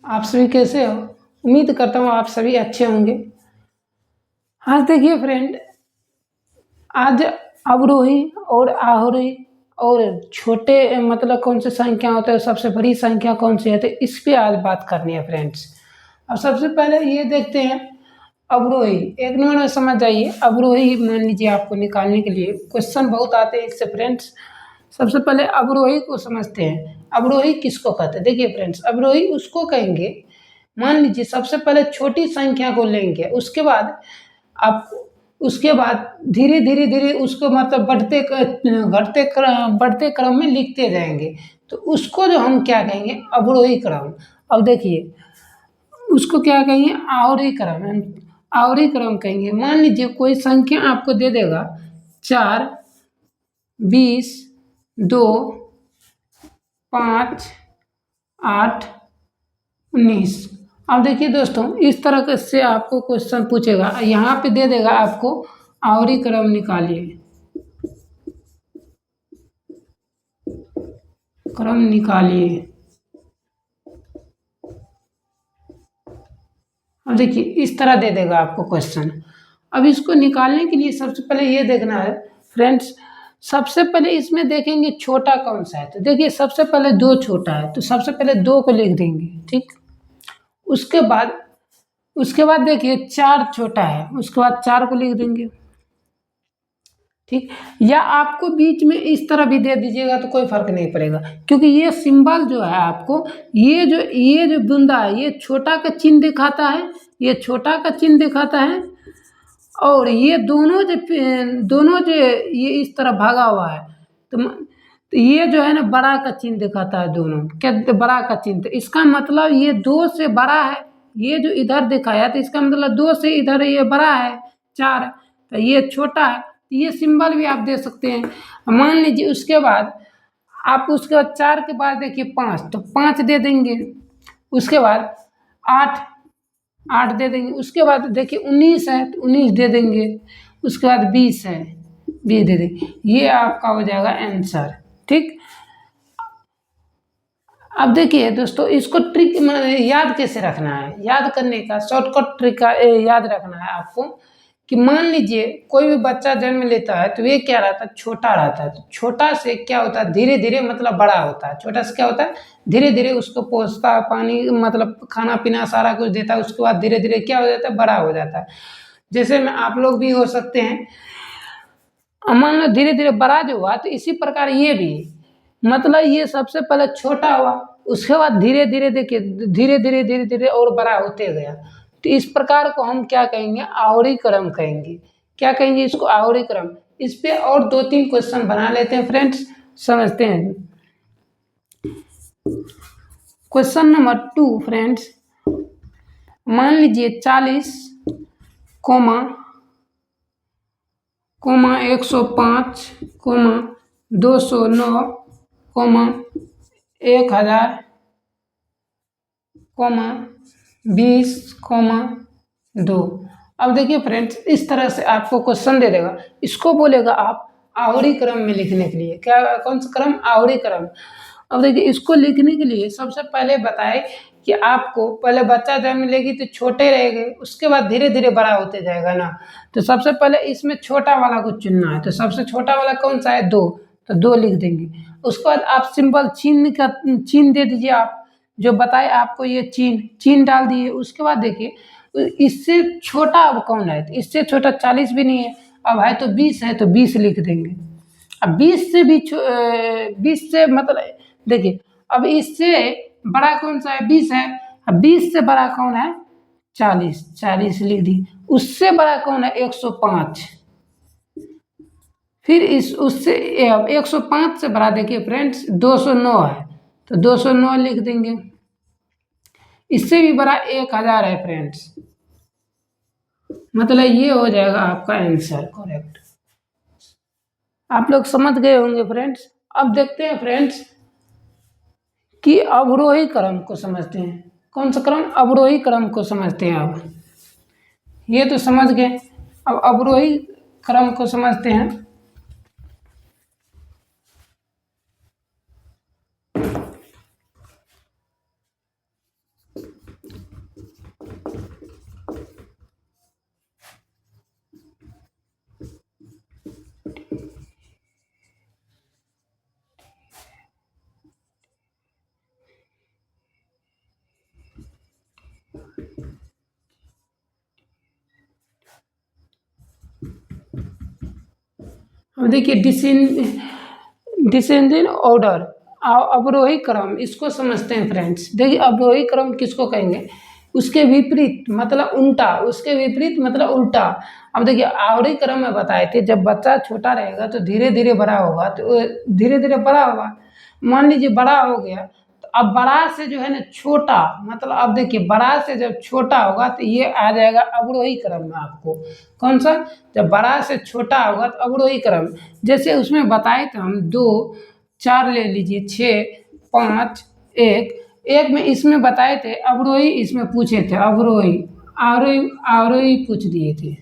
आप सभी कैसे हो? उम्मीद करता हूँ आप सभी अच्छे होंगे। आज देखिए फ्रेंड, आज अवरोही और आरोही और छोटे मतलब कौन सी संख्या होता है, सबसे बड़ी संख्या कौन सी है, तो इस पे आज बात करनी है फ्रेंड्स। अब सबसे पहले ये देखते हैं अवरोही। एक नंबर में समझ जाइए, अवरोही मान लीजिए आपको निकालने के लिए क्वेश्चन बहुत आते हैं इससे फ्रेंड्स। सबसे पहले अवरोही को समझते हैं। अवरोही किसको कहते हैं? देखिए फ्रेंड्स, अवरोही उसको कहेंगे, मान लीजिए सबसे पहले छोटी संख्या को लेंगे, आप उसके बाद धीरे धीरे धीरे उसको मतलब बढ़ते क्रम में लिखते जाएंगे, तो उसको जो हम क्या कहेंगे, अवरोही क्रम। अब देखिए उसको क्या कहेंगे, आरोही क्रम। आरोही क्रम कहेंगे। मान लीजिए कोई संख्या आपको दे देगा 4, 20, 2, 5, 8, 19। अब देखिए दोस्तों, इस तरह से आपको क्वेश्चन पूछेगा, यहाँ पे दे देगा आपको आरोही क्रम निकालिए, क्रम निकालिए। अब देखिए इस तरह दे देगा आपको क्वेश्चन। अब इसको निकालने के लिए सबसे पहले ये देखना है फ्रेंड्स, सबसे पहले इसमें देखेंगे छोटा कौन सा है। तो देखिए सबसे पहले 2 छोटा है, तो सबसे पहले 2 को लिख देंगे, ठीक। उसके बाद देखिए 4 छोटा है, उसके बाद 4 को लिख देंगे, ठीक। या आपको बीच में इस तरह भी दे दीजिएगा तो कोई फर्क नहीं पड़ेगा, क्योंकि ये सिंबल जो है आपको, ये जो बूंदा है, ये छोटा का चिन्ह दिखाता है, ये छोटा का चिन्ह दिखाता है, और ये दोनों जो ये इस तरह भागा हुआ है, तो ये जो है ना बड़ा का चिन्ह दिखाता है, दोनों क्या, बड़ा का चिन्ह। तो इसका मतलब ये 2 से बड़ा है, ये जो इधर दिखाया, तो इसका मतलब 2 से इधर ये बड़ा है 4, तो ये छोटा है। तो ये सिंबल भी आप दे सकते हैं। मान लीजिए उसके बाद 4 के बाद देखिए 5, तो 5 दे देंगे। उसके बाद 8 दे देंगे। उसके बाद देखिए 19 है, तो 19 दे देंगे। उसके बाद 20 है, 20 दे देंगे। ये आपका हो जाएगा आंसर, ठीक। अब देखिए दोस्तों, इसको ट्रिक याद कैसे रखना है, याद करने का शॉर्टकट ट्रिक याद रखना है आपको, कि मान लीजिए कोई भी बच्चा जन्म लेता है, तो ये क्या रहता है, छोटा रहता है। तो छोटा से क्या होता है, धीरे धीरे मतलब बड़ा होता है। छोटा से क्या होता है, धीरे धीरे उसको पोसता है, पानी मतलब खाना पीना सारा कुछ देता है, उसके बाद धीरे धीरे क्या हो जाता है, बड़ा हो जाता है। जैसे में आप लोग भी हो सकते हैं, मान लो धीरे धीरे बड़ा जो हुआ, तो इसी प्रकार ये भी, मतलब ये सबसे पहले छोटा हुआ, उसके बाद धीरे धीरे देखिए धीरे धीरे और बड़ा होते गया। तो इस प्रकार को हम क्या कहेंगे, आरोही क्रम कहेंगे। क्या कहेंगे इसको, आरोही क्रम। इस पे और 2-3 क्वेश्चन बना लेते हैं फ्रेंड्स, समझते हैं। क्वेश्चन नंबर 2 फ्रेंड्स, मान लीजिए 40, कोमा 105, 209, 1000, 20, 2। अब देखिए फ्रेंड्स, इस तरह से आपको क्वेश्चन दे देगा, इसको बोलेगा आप आरोही क्रम में लिखने के लिए। क्या, कौन सा क्रम, आरोही क्रम। अब देखिए इसको लिखने के लिए सबसे पहले बताए कि आपको पहले बच्चा जन्म लेगी तो छोटे रहेंगे, उसके बाद धीरे धीरे बड़ा होते जाएगा ना। तो सबसे पहले इसमें छोटा वाला को चुनना है, तो सबसे छोटा वाला कौन सा है, 2, तो 2 लिख देंगे। उसके बाद आप सिंपल चिन्ह दे दीजिए, आप जो बताए आपको ये चिन्ह डाल दिए। उसके बाद देखिए इससे छोटा अब कौन है, तो इससे छोटा 40 भी नहीं है, अब है तो 20 है, तो 20 लिख देंगे। अब 20 से भी 20 से मतलब देखिए, अब इससे बड़ा कौन सा है, 20 है। अब 20 से बड़ा कौन है, 40 लिख दी। उससे बड़ा कौन है, 105। फिर उससे 105 से बड़ा देखिए फ्रेंड्स 209 है, तो 209 लिख देंगे। इससे भी बड़ा 1000 है फ्रेंड्स, मतलब ये हो जाएगा आपका आंसर करेक्ट। आप लोग समझ गए होंगे फ्रेंड्स। अब देखते हैं फ्रेंड्स कि अवरोही क्रम को समझते हैं। कौन सा क्रम, अवरोही क्रम को समझते हैं। अब ये तो समझ गए, अब अवरोही क्रम को समझते हैं। अब देखिए डिसेंडिंग ऑर्डर, अवरोही क्रम, इसको समझते हैं फ्रेंड्स। देखिए अवरोही क्रम किसको कहेंगे, उसके विपरीत मतलब उल्टा, उसके विपरीत मतलब उल्टा। अब देखिए आरोही क्रम में बताए थे, जब बच्चा छोटा रहेगा तो धीरे धीरे बड़ा होगा, तो धीरे धीरे बड़ा होगा। मान लीजिए बड़ा हो गया, तो अब बड़ा से जो है ना छोटा, मतलब अब देखिए बड़ा से जब छोटा होगा तो ये आ जाएगा अवरोही क्रम में आपको। कौन सा, जब बड़ा से छोटा होगा तो अवरोही क्रम। जैसे उसमें बताए थे हम 2 4 ले लीजिए, 6 5 1 एक में इसमें बताए थे अवरोही, इसमें पूछे थे अवरोही, आरोही आरोही पूछ दिए थे।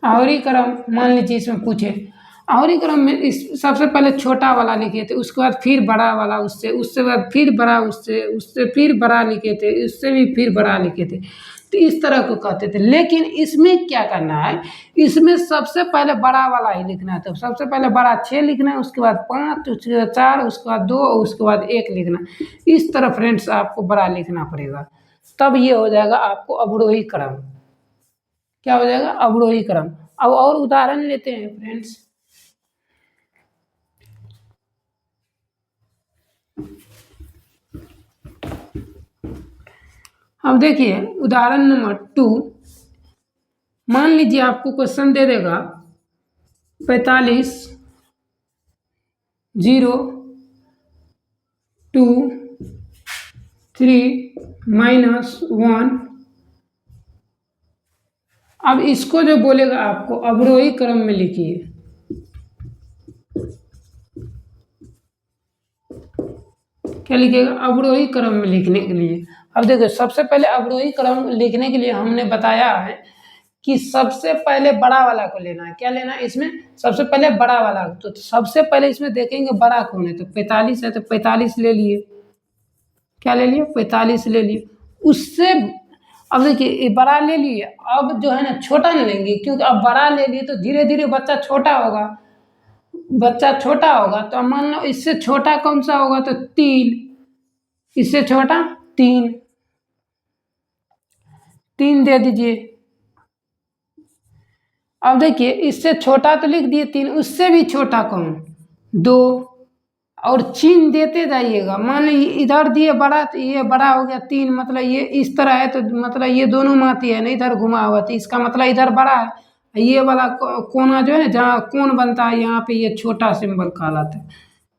आरोही क्रम मान लीजिए इसमें पूछे, आरोही क्रम में इस सबसे पहले छोटा वाला लिखे थे, उसके बाद फिर बड़ा वाला, उससे बाद फिर बड़ा, उससे फिर बड़ा लिखे थे, उससे भी फिर बड़ा लिखे थे। तो इस तरह को कहते थे। लेकिन इसमें क्या करना है, इसमें सबसे पहले बड़ा वाला ही लिखना है। तो सबसे पहले बड़ा 6 लिखना है, उसके बाद 5, उसके बाद 4, उसके बाद 2, उसके बाद 1 लिखना। इस तरह फ्रेंड्स आपको बड़ा लिखना पड़ेगा, तब ये हो जाएगा आपको अवरोही क्रम। क्या हो जाएगा, अवरोही क्रम। अब और उदाहरण लेते हैं फ्रेंड्स। अब देखिए उदाहरण नंबर 2, मान लीजिए आपको क्वेश्चन दे देगा 45 0 2 3 -1। अब इसको जो बोलेगा आपको अवरोही क्रम में लिखिए। क्या लिखिएगा, अवरोही क्रम में लिखने के लिए। अब देखो सबसे पहले अवरोही क्रम लिखने के लिए हमने बताया है कि सबसे पहले बड़ा वाला को लेना है। क्या लेना है इसमें, सबसे पहले बड़ा वाला। तो सबसे पहले इसमें देखेंगे बड़ा कौन है, तो 45 है, तो 45 ले लिए। क्या ले लिए, 45 ले लिए। उससे अब देखिए ये बड़ा ले लिए, अब जो है ना छोटा नहीं लेंगे, क्योंकि अब बड़ा ले लिए तो धीरे धीरे बच्चा छोटा होगा, तो अब मान लो इससे छोटा कौन सा होगा, तो 3, इससे छोटा 3 दे दीजिए। अब देखिए इससे छोटा तो लिख दिए 3, उससे भी छोटा कौन, 2, और चिन्ह देते जाइएगा। मान लीजिए इधर दिए बड़ा, तो ये बड़ा हो गया 3, मतलब ये इस तरह है, तो मतलब ये दोनों माती है ना, इधर घुमा हुआ, तो इसका मतलब इधर बड़ा है। ये वाला कोना जो है ना, जहाँ कोण बनता है, यहाँ पे ये छोटा सिंबल कहलाता है।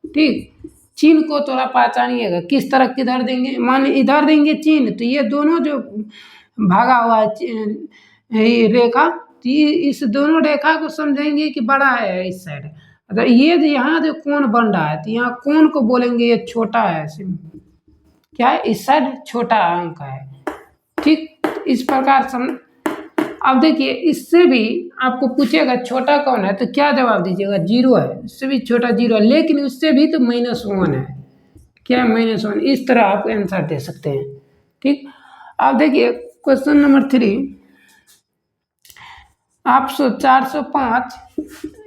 ठीक, चिन्ह को थोड़ा पहचानिएगा, किस तरह किधर देंगे। मान इधर देंगे चिन्ह, तो ये दोनों जो भागा हुआ है ये रेखा, तो इस दोनों रेखा को समझेंगे कि बड़ा है इस साइड। अगर ये यहाँ जो कोण बन रहा है, तो यहाँ कोण को बोलेंगे ये छोटा है, क्या है, इस साइड छोटा अंक है। ठीक, इस प्रकार सम। अब देखिए इससे भी आपको पूछेगा छोटा कौन है, तो क्या जवाब दीजिएगा, 0 है। इससे भी छोटा 0 है, लेकिन उससे भी तो -1 है। क्या है, -1। इस तरह आप आंसर दे सकते हैं। ठीक, अब देखिए क्वेश्चन नंबर 3, आप 405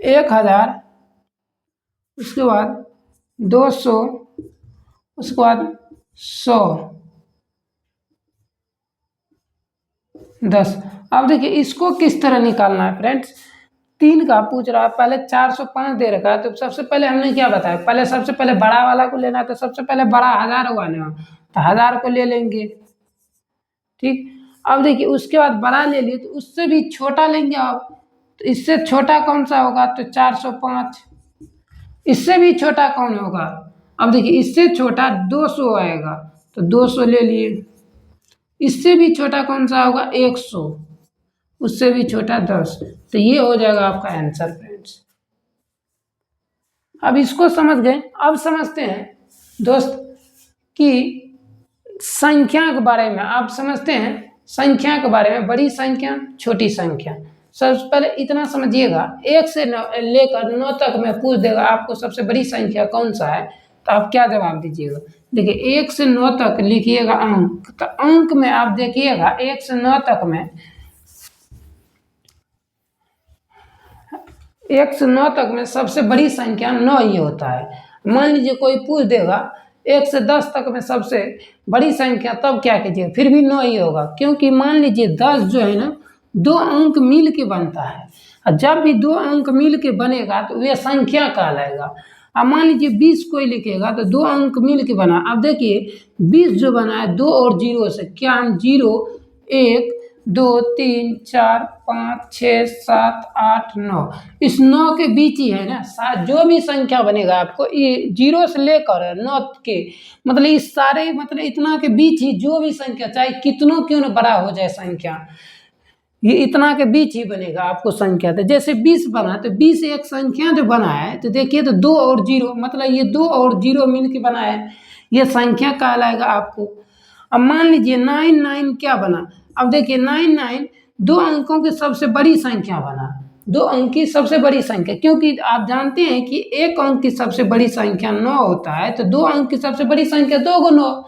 1000, उसके बाद 200, उसके बाद 100 10। अब देखिए इसको किस तरह निकालना है फ्रेंड्स। 3 का पूछ रहा है, पहले 405 दे रखा है, तो सबसे पहले हमने क्या बताया, पहले सबसे पहले बड़ा वाला को लेना है, तो सबसे पहले बड़ा 1000 हुआ ना, तो 1000 को ले लेंगे। ठीक, अब देखिए उसके बाद बड़ा ले लिए, तो उससे भी छोटा लेंगे। अब तो इससे छोटा कौन सा होगा, तो 405। इससे भी छोटा कौन होगा, अब देखिए इससे छोटा 200 आएगा, तो 200 ले लिए। इससे भी छोटा कौन सा होगा, 100। उससे भी छोटा 10। तो ये हो जाएगा आपका आंसर फ्रेंड्स। अब इसको समझ गए। अब समझते हैं दोस्त कि संख्या के बारे में। आप समझते हैं संख्या के बारे में, बड़ी संख्या छोटी संख्या। सबसे पहले इतना समझिएगा, 1 से लेकर 9 तक में पूछ देगा आपको सबसे बड़ी संख्या कौन सा है, तो आप क्या जवाब दीजिएगा। देखिए 1 से 9 तक लिखिएगा अंक, तो अंक में आप देखिएगा 1 से 9 तक में, 1 से 9 तक में सबसे बड़ी संख्या 9 ही होता है। मान लीजिए कोई पूछ देगा 1 से 10 तक में सबसे बड़ी संख्या, तब क्या कीजिए, फिर भी 9 ही होगा, क्योंकि मान लीजिए 10 जो है ना 2 अंक मिल के बनता है। और जब भी दो अंक मिल के बनेगा तो वह संख्या कहलाएगा। अब मान लीजिए 20 कोई लिखेगा तो दो अंक मिल के बना। अब देखिए 20 जो बना है 2 और 0 से, क्या हम 0 1 2 3 4 5 6 7 8 9, इस 9 के बीच ही है ना। जो भी संख्या बनेगा आपको ये 0 से लेकर 9 के, मतलब इस सारे, मतलब इतना के बीच ही जो भी संख्या, चाहे कितनों क्यों ना बड़ा हो जाए संख्या, ये इतना के बीच ही बनेगा आपको संख्या। तो जैसे 20 बना तो 20 एक संख्या जो बना है, तो देखिए तो 2 और 0, मतलब ये 2 और 0 मिल के बना है, ये संख्या कहलाएगा आपको। अब मान लीजिए 99 क्या बना। अब देखिए 99 दो अंकों की सबसे बड़ी संख्या बना, 2 अंक की सबसे बड़ी संख्या, क्योंकि आप जानते हैं कि एक अंक की सबसे बड़ी संख्या 9 होता है, तो 2 अंक की सबसे बड़ी संख्या 2 गुना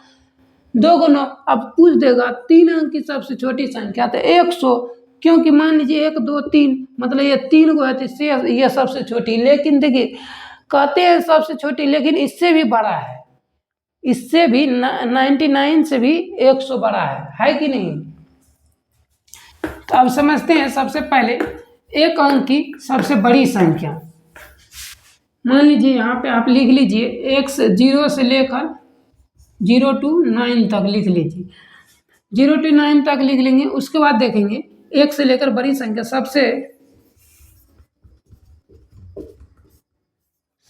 2 गुना। अब पूछ देगा 3 अंक की सबसे छोटी संख्या, तो 100, क्योंकि मान लीजिए 1 2 3, मतलब ये 3 गो है तो इससे ये सबसे छोटी। लेकिन देखिए कहते हैं सबसे छोटी, लेकिन इससे भी बड़ा है, इससे भी 99 से भी 100 बड़ा है कि नहीं। तो अब समझते हैं सबसे पहले एक अंक की सबसे बड़ी संख्या। मान लीजिए यहाँ पे आप लिख लीजिए 0 से लेकर 0 to 9 तक लिख लीजिए, 0 to 9 तक लिख लेंगे। उसके बाद देखेंगे 1 से लेकर बड़ी संख्या,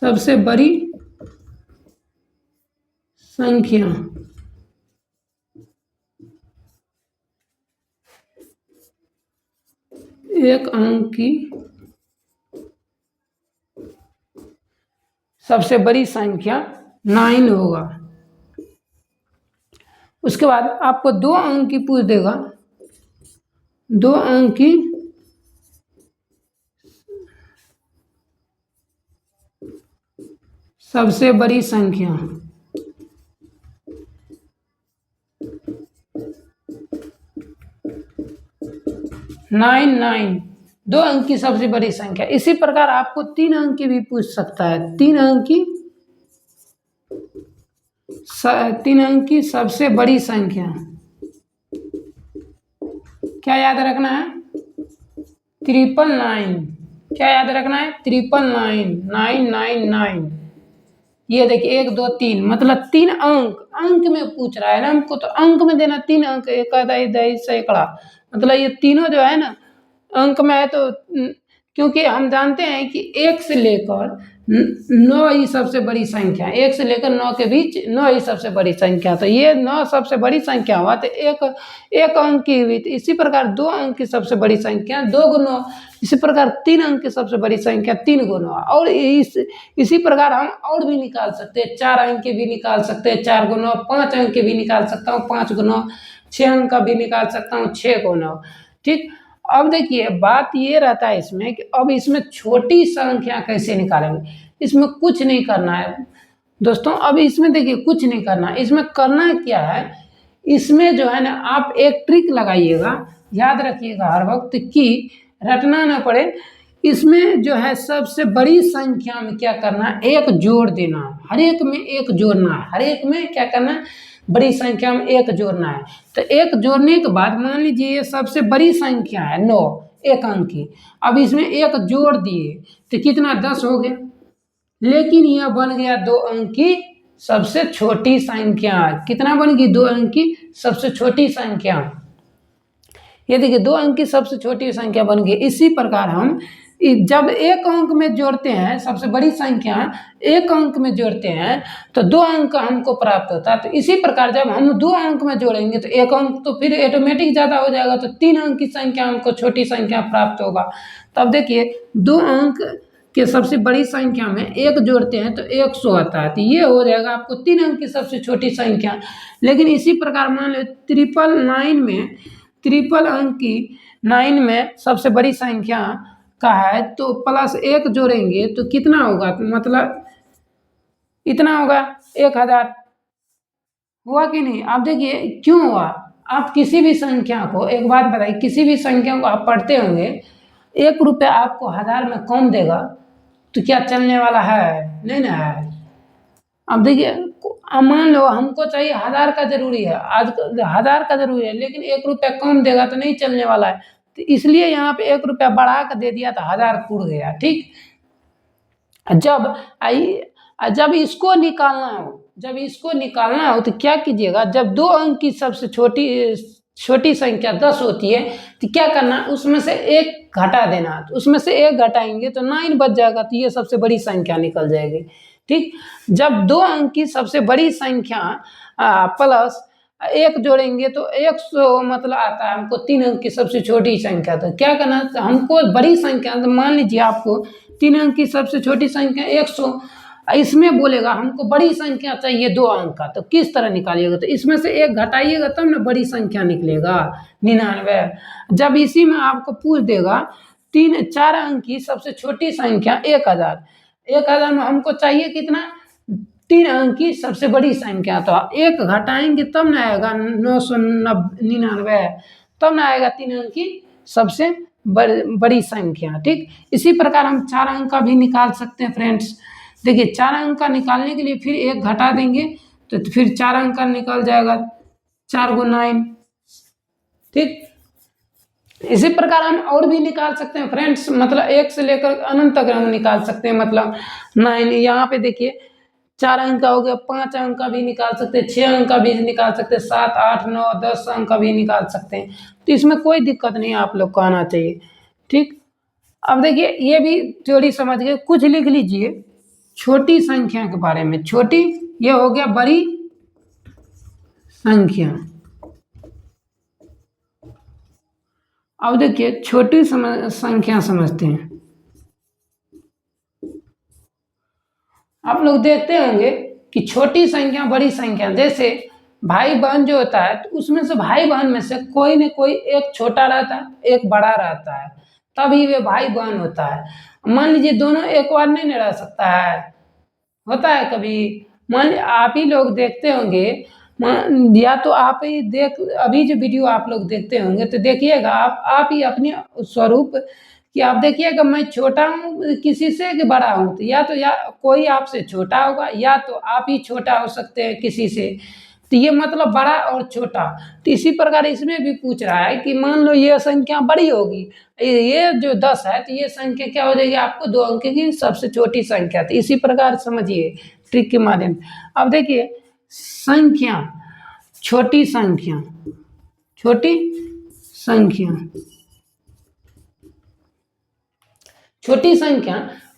सबसे बड़ी संख्या एक अंक की सबसे बड़ी संख्या 9 होगा। उसके बाद आपको 2 अंक की पूछ देगा, 2 अंक की सबसे बड़ी संख्या, 99 2 अंक की सबसे बड़ी संख्या। इसी प्रकार आपको 3 अंक की भी पूछ सकता है, 3 अंक की सबसे बड़ी संख्या क्या याद रखना है, 999। क्या याद रखना है, 999। ये देखिए 1 2 3, मतलब 3 अंक में पूछ रहा है ना हमको, तो अंक में देना 3 अंक, एक आधा दही सैकड़ा, मतलब ये तीनों जो है ना अंक में है। तो क्योंकि हम जानते हैं कि 1 से लेकर 9 ही सबसे बड़ी संख्या, 1 से लेकर 9 के बीच 9 ही सबसे बड़ी संख्या, तो ये 9 सबसे बड़ी संख्या हुआ। तो एक अंक की हुई, तो इसी प्रकार 2 अंक की सबसे बड़ी संख्या 2 गुना, इसी प्रकार 3 अंक की सबसे बड़ी संख्या 3 गुना। और इसी प्रकार हम और भी निकाल सकते हैं, 4 अंक के भी निकाल सकते हैं 4 गुना, 5 अंक के भी निकाल सकता हूँ 5 गुना, 6 अंक का भी निकाल सकता हूँ 6 गुना। ठीक, अब देखिए बात ये रहता है इसमें कि अब इसमें छोटी संख्या कैसे निकालेंगे। इसमें कुछ नहीं करना है दोस्तों, अब इसमें देखिए कुछ नहीं करना, इसमें करना क्या है, इसमें जो है ना आप एक ट्रिक लगाइएगा, याद रखिएगा हर वक्त कि रटना ना पड़े। इसमें जो है सबसे बड़ी संख्या में क्या करना है, एक जोड़ देना, हर एक में एक जोड़ना है, हर एक में क्या करना है, बड़ी संख्या में एक जोड़ना है। तो एक जोड़ने के बाद मान लीजिए ये सबसे बड़ी संख्या है 9 एक अंक की, अब इसमें एक जोड़ दिए तो कितना 10 हो गया, लेकिन यह बन गया 2 अंक की सबसे छोटी संख्या। कितना बन गई, 2 अंक की सबसे छोटी संख्या। ये देखिए 2 अंक की सबसे छोटी संख्या बन गई। इसी प्रकार हम जब एक अंक में जोड़ते हैं, सबसे बड़ी संख्या एक अंक में जोड़ते हैं तो 2 अंक हमको प्राप्त होता है। तो इसी प्रकार जब हम 2 अंक में जोड़ेंगे तो एक अंक तो फिर ऑटोमेटिक ज़्यादा हो जाएगा, तो 3 अंक की संख्या हमको छोटी संख्या प्राप्त होगा। तब देखिए 2 अंक के सबसे बड़ी संख्या में एक जोड़ते हैं तो 100 आता है, तो ये हो जाएगा आपको 3 अंक की सबसे छोटी संख्या। लेकिन इसी प्रकार मान लो 3 अंक की 9 में सबसे बड़ी संख्या का है, तो प्लस 1 जोड़ेंगे तो कितना होगा, तो मतलब इतना होगा 1000। हुआ कि नहीं। आप देखिए क्यों हुआ, आप किसी भी संख्या को, एक बात बताइए, किसी भी संख्या को आप पढ़ते होंगे, 1 रुपया आपको 1000 में कम देगा तो क्या चलने वाला है, नहीं ना है। अब देखिए मान लो हमको चाहिए 1000 का जरूरी है, आज 1000 का जरूरी है, लेकिन 1 रुपया कम देगा तो नहीं चलने वाला है। तो इसलिए यहाँ पे 1 रुपया बढ़ा कर दे दिया तो 1000 कूड़ गया। ठीक, जब इसको निकालना हो तो क्या कीजिएगा, जब 2 अंक की सबसे छोटी संख्या 10 होती है तो क्या करना, उसमें से 1 घटा देना। तो उसमें से 1 घटाएंगे तो 9 बच जाएगा, तो ये सबसे बड़ी संख्या निकल जाएगी। ठीक, जब 2 अंक की सबसे बड़ी संख्या प्लस 1 जोड़ेंगे तो 100 मतलब आता है हमको 3 अंक की सबसे छोटी संख्या। तो क्या करना, तो हमको बड़ी संख्या, तो मान लीजिए आपको 3 अंक की सबसे छोटी संख्या 100, इसमें बोलेगा हमको बड़ी संख्या चाहिए 2 अंक का, तो किस तरह निकालिएगा, तो इसमें से 1 घटाइएगा तब ना बड़ी संख्या निकलेगा 99। जब इसी में आपको पूछ देगा 4 अंक की सबसे छोटी संख्या 1000 में हमको चाहिए कितना, 3 अंक की सबसे बड़ी संख्या, तो 1 घटाएंगे तब ना आएगा 999, तब ना आएगा 3 अंक की सबसे बड़ी संख्या। ठीक, इसी प्रकार हम 4 अंक का भी निकाल सकते हैं फ्रेंड्स। देखिए 4 अंक का निकालने के लिए फिर 1 घटा देंगे तो फिर 4 अंक का निकल जाएगा 4 × 9। ठीक, इसी प्रकार हम और भी निकाल सकते हैं फ्रेंड्स, मतलब 1 से लेकर अनंत तक हम निकाल सकते हैं। मतलब 9 यहाँ पे देखिए 4 अंक का हो गया, 5 अंक का भी निकाल सकते हैं, 6 अंक का भी निकाल सकते हैं, 7, 8, 9, 10 अंक का भी निकाल सकते हैं। तो इसमें कोई दिक्कत नहीं, आप लोग को आना चाहिए। ठीक, अब देखिए ये भी थ्योरी समझ गए, कुछ लिख लीजिए छोटी संख्या के बारे में। छोटी, ये हो गया बड़ी संख्या। अब देखिए छोटी संख्या समझते हैं। आप लोग देखते होंगे कि छोटी संख्या बड़ी संख्या, जैसे भाई बहन जो होता है तो उसमें से भाई बहन में से कोई न कोई एक छोटा रहता है, एक बड़ा रहता है, तभी वे भाई बहन होता है। मान लीजिए दोनों एक बार नहीं रह सकता है, होता है कभी। मान आप ही लोग देखते होंगे, या तो आप ही अभी जो वीडियो आप लोग देखते होंगे तो देखिएगा आप ही अपने स्वरूप कि आप देखिएगा मैं छोटा हूँ किसी से कि बड़ा हूँ, तो या कोई आपसे छोटा होगा या तो आप ही छोटा हो सकते हैं किसी से। तो ये मतलब बड़ा और छोटा। तो इसी प्रकार इसमें भी पूछ रहा है कि मान लो ये संख्या बड़ी होगी, ये जो 10 है तो ये संख्या क्या हो जाएगी आपको 2 अंक की सबसे छोटी संख्या। तो इसी प्रकार समझिए ट्रिक के माध्यम। अब देखिए संख्या, छोटी संख्या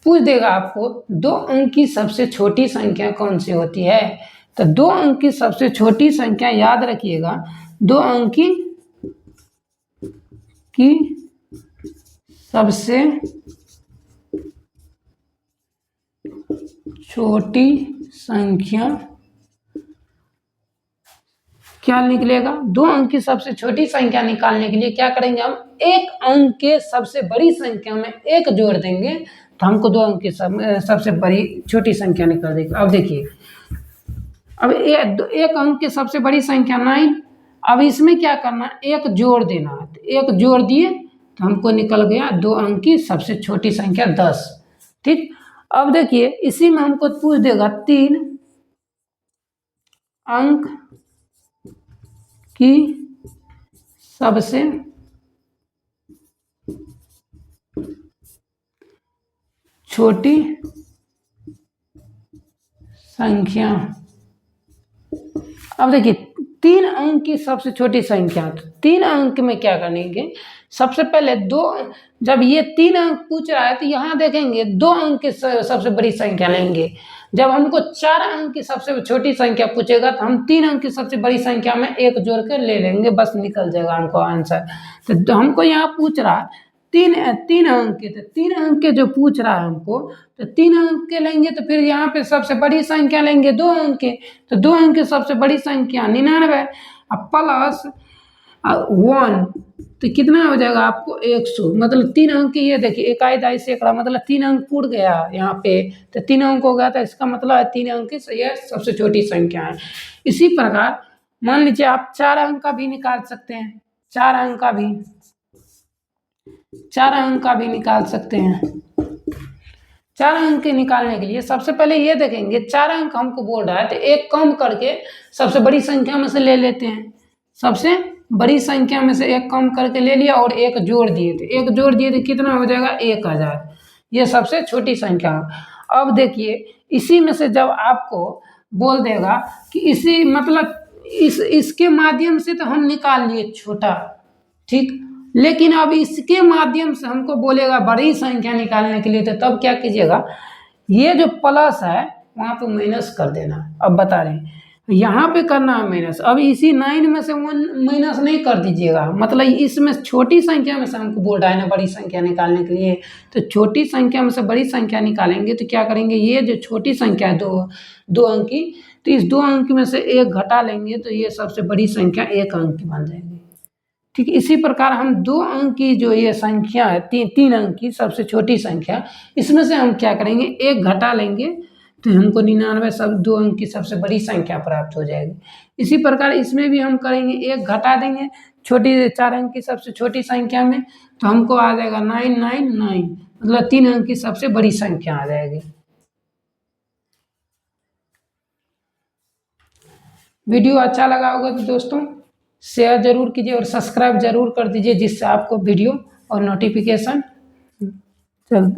पूछ देगा आपको 2 अंक की सबसे छोटी संख्या कौन सी होती है। तो 2 अंक की सबसे छोटी संख्या याद रखिएगा, 2 अंक की सबसे छोटी संख्या क्या निकलेगा। 2 अंक की सबसे छोटी संख्या निकालने के लिए क्या करेंगे, हम 1 अंक के सबसे बड़ी संख्या में 1 जोड़ देंगे तो हमको 2 अंक की सबसे बड़ी छोटी संख्या निकल देगी। अब देखिए, अब 1 अंक की सबसे बड़ी संख्या 9, अब इसमें क्या करना, 1 जोड़ देना। 1 जोड़ दिए तो हमको निकल गया 2 अंक की सबसे छोटी संख्या 10। ठीक, अब देखिए इसी में हमको पूछ देगा 3 अंक की सबसे छोटी संख्या। अब देखिए 3 अंक की सबसे छोटी संख्या, तो 3 अंक में क्या करेंगे, सबसे पहले 2, जब ये 3 अंक पूछ रहा है तो यहाँ देखेंगे 2 अंक की सबसे बड़ी संख्या लेंगे। जब हमको 4 अंक की सबसे छोटी संख्या पूछेगा तो हम 3 अंक की सबसे बड़ी संख्या में 1 जोड़ कर ले लेंगे, बस निकल जाएगा हमको आंसर। तो हमको यहाँ पूछ रहा है 3 अंक के, तो 3 अंक के जो पूछ रहा है हमको, तो 3 अंक के लेंगे तो फिर यहाँ पे सबसे बड़ी संख्या लेंगे 2 अंक के, तो 2 अंक की सबसे बड़ी संख्या 99 प्लस 1, तो कितना हो जाएगा आपको 100। मतलब 3 अंक की, ये देखिए इकाई सैकड़ा, मतलब 3 अंक पूर्ण गया यहाँ पे, तो 3 अंक हो गया, तो इसका मतलब है 3 अंक की ये सबसे छोटी संख्या है। इसी प्रकार मान लीजिए आप 4 अंक का भी निकाल सकते हैं, 4 अंक का भी निकाल सकते हैं। 4 अंक के निकालने के लिए सबसे पहले ये देखेंगे 4 अंक हमको बोल रहा है तो 1 कम करके सबसे बड़ी संख्या में से ले लेते हैं, सबसे बड़ी संख्या में से एक कम करके ले लिया और एक जोड़ दिए थे, एक जोड़ दिए थे, कितना हो जाएगा 1000। ये सबसे छोटी संख्या। अब देखिए इसी में से जब आपको बोल देगा कि इसी मतलब इसके माध्यम से तो हम निकाल लिए छोटा, ठीक, लेकिन अब इसके माध्यम से हमको बोलेगा बड़ी संख्या निकालने के लिए, तो तब क्या कीजिएगा, ये जो प्लस है वहाँ पे माइनस कर देना। अब बता रहे हैं यहाँ पे करना है माइनस। अब इसी 9 में से 1 माइनस नहीं कर दीजिएगा, मतलब इसमें छोटी संख्या में से हमको बोल रहा है ना बड़ी संख्या निकालने के लिए, तो छोटी संख्या में से बड़ी संख्या निकालेंगे तो क्या करेंगे, ये जो छोटी संख्या है दो अंक की, तो इस 2 अंक में से एक घटा लेंगे तो ये सबसे बड़ी संख्या 1 अंक की बन जाएगी। ठीक, इसी प्रकार हम 2 अंक की जो ये संख्या है, 3 अंक की सबसे छोटी संख्या, इसमें से हम क्या करेंगे, 1 घटा लेंगे तो हमको 99 सब 2 अंक की सबसे बड़ी संख्या प्राप्त हो जाएगी। इसी प्रकार इसमें भी हम करेंगे, 1 घटा देंगे छोटी 4 अंक की सबसे छोटी संख्या में, तो हमको आ जाएगा 999, मतलब 3 अंक की सबसे बड़ी संख्या आ जाएगी। वीडियो अच्छा लगा होगा तो दोस्तों शेयर जरूर कीजिए और सब्सक्राइब जरूर कर दीजिए, जिससे आपको वीडियो और नोटिफिकेशन चल